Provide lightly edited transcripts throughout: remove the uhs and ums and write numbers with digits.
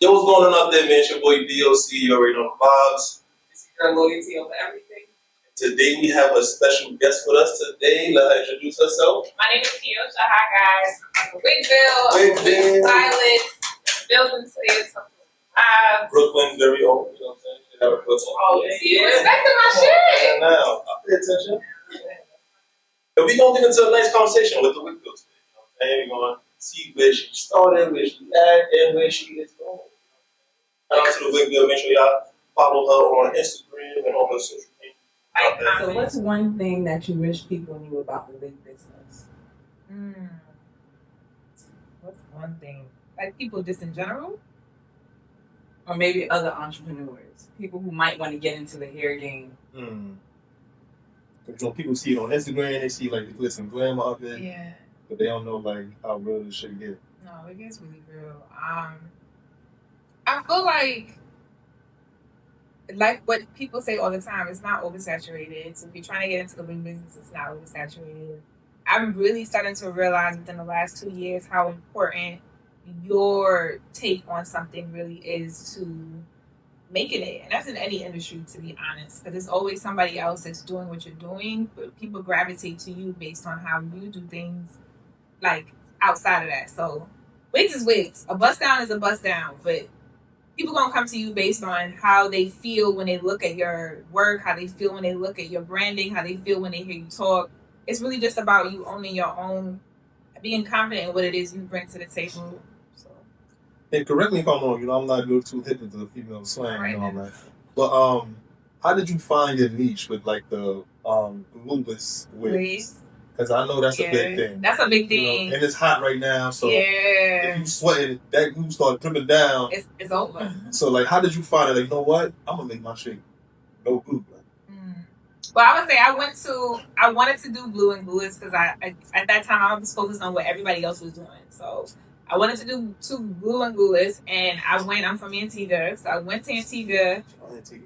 Yo, what's going on out there, man? It's your boy DOC. You already know the vibes. It's your loyalty over everything. Today we have a special guest with us today. Let her introduce herself. My name is Kiosha. Hi, guys. I'm a WigVill. WigVill. Stylist. Building today something live. Brooklyn's very own. You know what I'm saying? She have a Brooklyn. Oh, see, you respecting my shit. Now, I pay attention. And we're going to get into a nice conversation with the WigVill today. You know what I'm saying? We're going to see where she started, where she at, and where she is going. Shout out to the WigVill. Make sure y'all follow her on Instagram and all her social media. So what's one thing that you wish people knew about the wig business? What's one thing? Like people just in general? Or maybe other entrepreneurs, people who might want to get into the hair game. Because people see it on Instagram, they see like the glitz and glam of it, Yeah. but they don't know like how real this shit get. No, it gets really real. I feel like what people say all the time, it's not oversaturated. So if you're trying to get into the wig business, it's not oversaturated. I'm really starting to realize within the last 2 years how important your take on something really is to making it. And that's in any industry, to be honest, because there's always somebody else that's doing what you're doing, but people gravitate to you based on how you do things like outside of that. So wigs is wigs. A bust down is a bust down, but people gonna come to you based on how they feel when they look at your work, how they feel when they look at your branding, how they feel when they hear you talk. It's really just about you owning your own, being confident in what it is you bring to the table. So, And correct me if I'm wrong, I'm not good too hip into the female slang Right. and all that. But how did you find your niche with like the glueless wigs? Because I know that's a big thing. That's a big thing. And it's hot right now, so if you sweating, that glue start dripping down. It's over. So like, how did you find it? Like, you know what? I'm gonna make my shit no glue. Well, I would say I wanted to do glue and glueless because I at that time I was focused on what everybody else was doing. So I wanted to do glue and glueless, and I'm from Antigua, so I went to Antigua.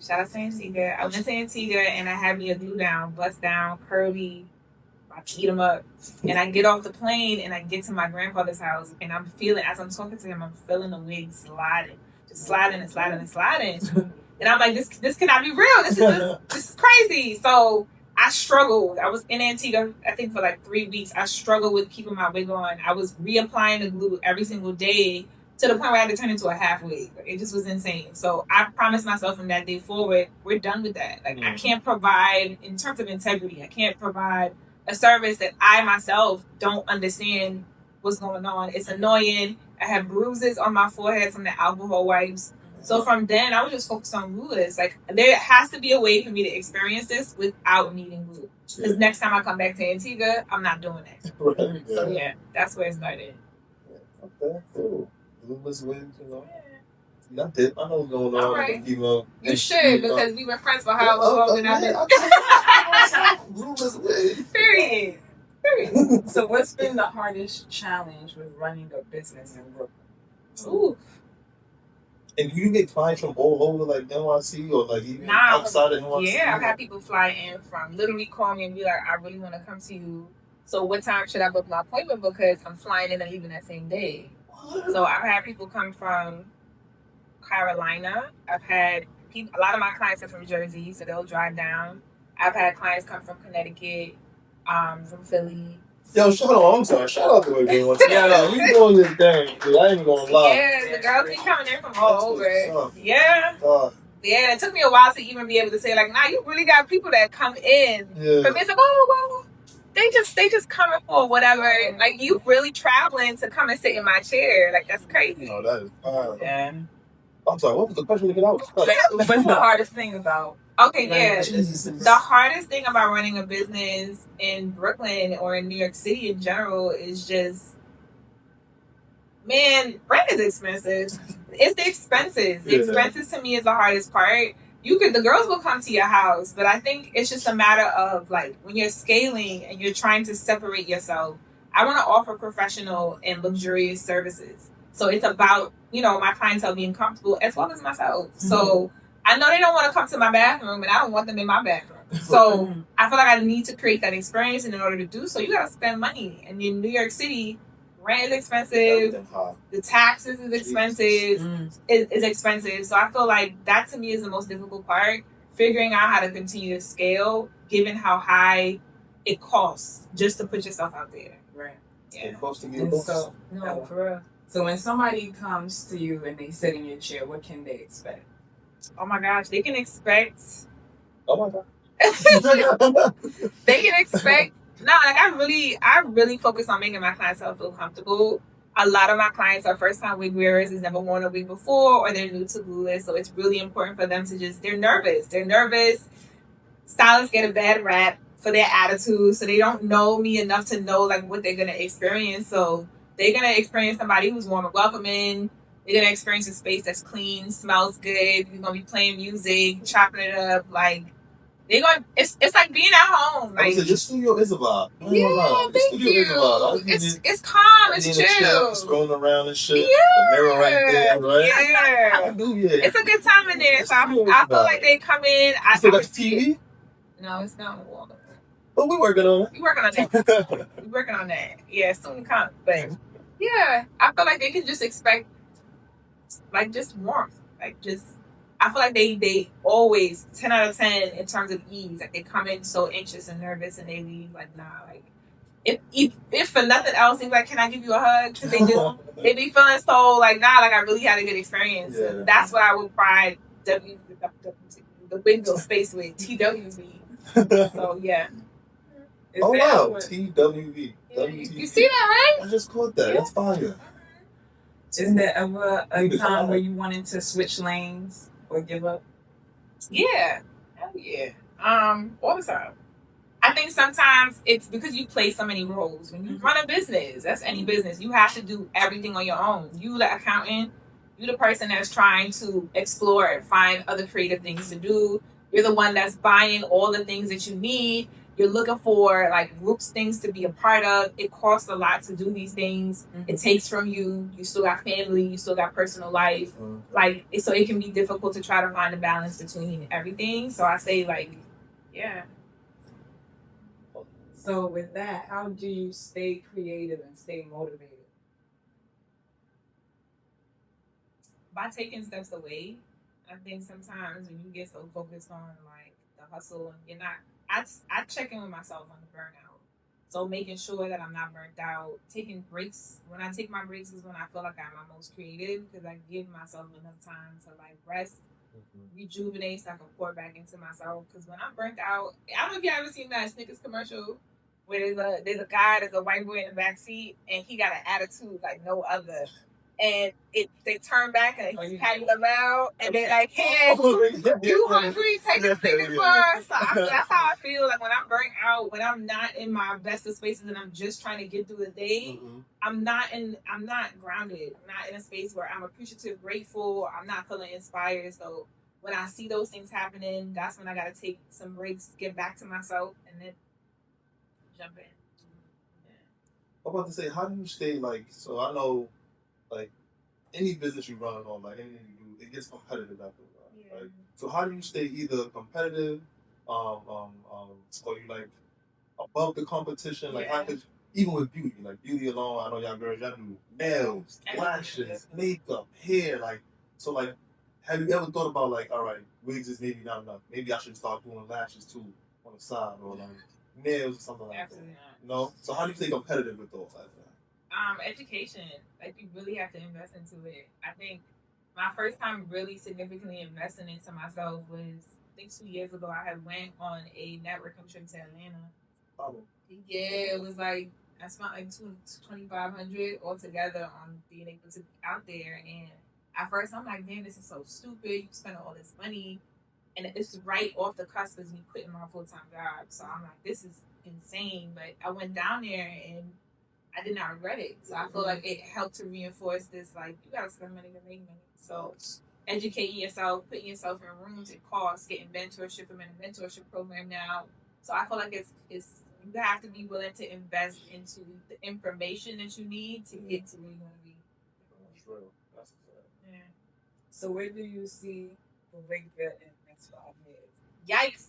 Shout out to Antigua. I went to Antigua and I had me a glue down, bust down, curly. I eat them up, and I get off the plane and I get to my grandfather's house, and I'm feeling, as I'm talking to him, I'm feeling the wig sliding, just sliding and sliding and sliding, and I'm like, this cannot be real. This is crazy. So I struggled. I was in Antigua, I think for like 3 weeks. I struggled with keeping my wig on. I was reapplying the glue every single day to the point where I had to turn into a half wig. It just was insane. So I promised myself from that day forward, we're done with that. Like I can't provide, in terms of integrity, I can't provide a service that I myself don't understand what's going on. It's annoying. I have bruises on my forehead from the alcohol wipes. So from then, I was just focused on glueless. Like there has to be a way for me to experience this without needing glue. Because next time I come back to Antigua, I'm not doing that. Right, So yeah, that's where it started. Okay, cool. Glueless wigs, I know what's going on. All right. You should, because we were friends for how long and I did. Glueless wigs. Period. So what's been the hardest challenge with running a business in Brooklyn? Ooh. And you get clients from all over, like NYC or like even Nah, outside of NYC? Yeah, I've had people fly in from literally call me and be like, I really want to come to you. So what time should I book my appointment? Because I'm flying in and leaving that same day. What? So I've had people come from Carolina. I've had people, a lot of my clients are from Jersey, so they'll drive down. I've had clients come from Connecticut, from Philly. Yo, shout out to everyone. Yeah, we doing this thing, dude. I ain't even gonna lie. Yeah, the girls be coming in from all That's over. what's up. Yeah. Yeah, it took me a while to even be able to say, like, nah, you really got people that come in. Yeah. For me, it's like, oh, well, they just coming for whatever. Like, you really traveling to come and sit in my chair. Like, that's crazy. No, that is fine. Yeah. I'm sorry, what was the question again? What's the hardest thing about Okay, yeah. business? The hardest thing about running a business in Brooklyn or in New York City in general is just, man, rent is expensive. It's the expenses. The expenses to me is the hardest part. The girls will come to your house, but I think it's just a matter of like when you're scaling and you're trying to separate yourself. I want to offer professional and luxurious services. So it's about, my clientele being comfortable as well as myself. So I know they don't want to come to my bathroom and I don't want them in my bathroom. So I feel like I need to create that experience, and in order to do so, you got to spend money. And in New York City, rent is expensive. Everything high. The taxes is expensive. Is expensive. So I feel like that to me is the most difficult part. Figuring out how to continue to scale, given how high it costs just to put yourself out there. Right. Yeah. It costs to be a And boss. so, No, for real. so when somebody comes to you and they sit in your chair, what can they expect? Oh my gosh, they can expect. Oh my god. They can expect. No, like I really focus on making my clientele feel comfortable. A lot of my clients are first time wig wearers, has never worn a wig before, or they're new to glueless. So it's really important for them to they're nervous. They're nervous. Stylists get a bad rap for their attitude, so they don't know me enough to know like what they're gonna experience. So they're gonna experience somebody who's warm and welcoming. They're gonna experience a space that's clean, smells good. You're gonna be playing music, chopping it up, like they're going. It's like being at home. Like your studio is a vibe. yeah, thank you. It's calm. It's chill. Scrolling around and shit. Yeah. The mirror right there, right? Yeah. I do, yeah. It's a good time in there. So I feel like they come in. You still got the TV? No, it's not on the wall. But we working on it. We working on that. We working on that. Yeah, soon to come. But yeah, I feel like they can just expect like just warmth. Like just I feel like they always 10 out of 10 in terms of ease. Like they come in so anxious and nervous and they leave like nah. Like if for nothing else, they be like, can I give you a hug? Because they be feeling so like nah. Like I really had a good experience. Yeah. And that's what I would pride the WigVill space with TWV. So yeah. Oh wow, TWV. Yeah, you see that, right? I just caught that. That's fire. Is there ever a time where you wanted to switch lanes or give up? Yeah. Hell yeah. All the time. I think sometimes it's because you play so many roles. When you run a business, that's any business, you have to do everything on your own. You the accountant, you the person that's trying to explore and find other creative things to do. You're the one that's buying all the things that you need. You're looking for like groups things to be a part of. It costs a lot to do these things. It takes from you. You still got family. You still got personal life. Like so, it can be difficult to try to find a balance between everything. So I say like, yeah. So with that, how do you stay creative and stay motivated? By taking steps away. I think sometimes when you get so focused on like the hustle and you're not, I check in with myself on the burnout. So making sure that I'm not burnt out, taking breaks. When I take my breaks is when I feel like I'm my most creative because I give myself enough time to like rest, rejuvenate, so I can pour back into myself. Because when I'm burnt out, I don't know if you ever seen that Snickers commercial where there's a guy, there's a white boy in the back seat, and he got an attitude like no other. And they turn back and he's patting them out, and they're like, "Hey, you hungry? Take a Snickers bar." So that's how I feel. Like when I'm burnt out, when I'm not in my best of spaces, and I'm just trying to get through the day, I'm not grounded. I'm not in a space where I'm appreciative, grateful. I'm not feeling inspired. So when I see those things happening, that's when I gotta take some breaks, get back to myself, and then jump in. Yeah. I'm about to say, how do you stay like? So I know. Like any business you run on, like anything you do, it gets competitive after a while. Yeah. Right? So how do you stay either competitive, or you like above the competition? Like how could even with beauty, like beauty alone, I know y'all girls, y'all do nails, lashes, makeup, hair, like so like have you ever thought about like, all right, wigs is maybe not enough. Maybe I should start doing lashes too on the side or like nails or something like Absolutely that. No? So how do you stay competitive with all that? Education. Like you really have to invest into it. I think my first time really significantly investing into myself was I think 2 years ago. I had went on a networking trip to Atlanta. Oh. Yeah, it was like I spent like $2,500 altogether on being able to be out there. And at first I'm like, damn, this is so stupid. You spend all this money, and it's right off the cusp of me quitting my full-time job. So I'm like, this is insane. But I went down there and I did not regret it. So I feel like it helped to reinforce this, like, you got to spend money to make money. So educating yourself, putting yourself in rooms, it costs, getting mentorship. I'm in a mentorship program now. So I feel like it's you have to be willing to invest into the information that you need to get to where you want to be. That's real. That's yeah. So where do you see the WigVill in the next 5 years? Yikes.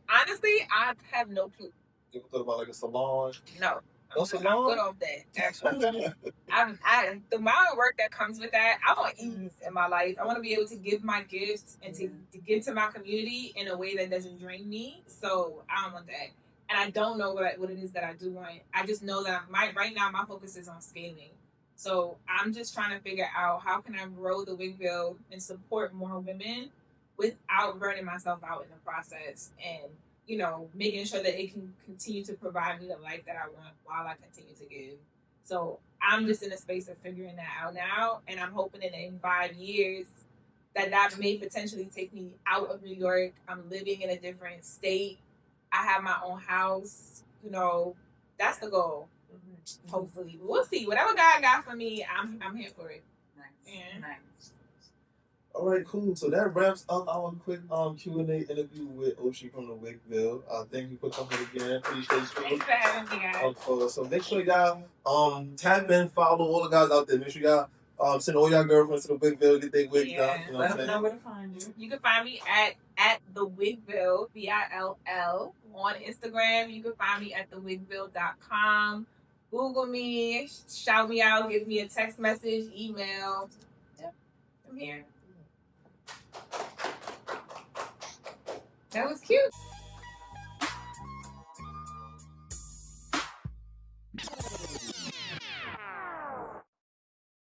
Honestly, I have no clue. You ever thought about like a salon? No. No I'm salon? good off that. Actually, the amount of work that comes with that. I want ease in my life. I want to be able to give my gifts and to give to my community in a way that doesn't drain me. So I don't want that. And I don't know what it is that I do want. I just know that right now my focus is on scaling. So I'm just trying to figure out how can I grow the WigVill and support more women without burning myself out in the process, and making sure that it can continue to provide me the life that I want while I continue to give. So I'm just in a space of figuring that out now, and I'm hoping that in 5 years that may potentially take me out of New York. I'm living in a different state. I have my own house. That's the goal. Hopefully, we'll see. Whatever God got for me, I'm here for it. Nice. Yeah. Nice. All right, cool. So that wraps up our quick Q&A interview with Oshi from the WigVill. Thank you for coming again. Appreciate you. Thanks for having me, guys. Of course. So make sure y'all tap in, follow all the guys out there. Make sure y'all send all y'all girlfriends to the WigVill, get their wigs done. You know what I'm Let them saying? know where to find you. You can find me at TheWigVill, VILL, on Instagram. You can find me at thewigvill.com. Google me, shout me out, give me a text message, email. Yep, I'm here. That was cute.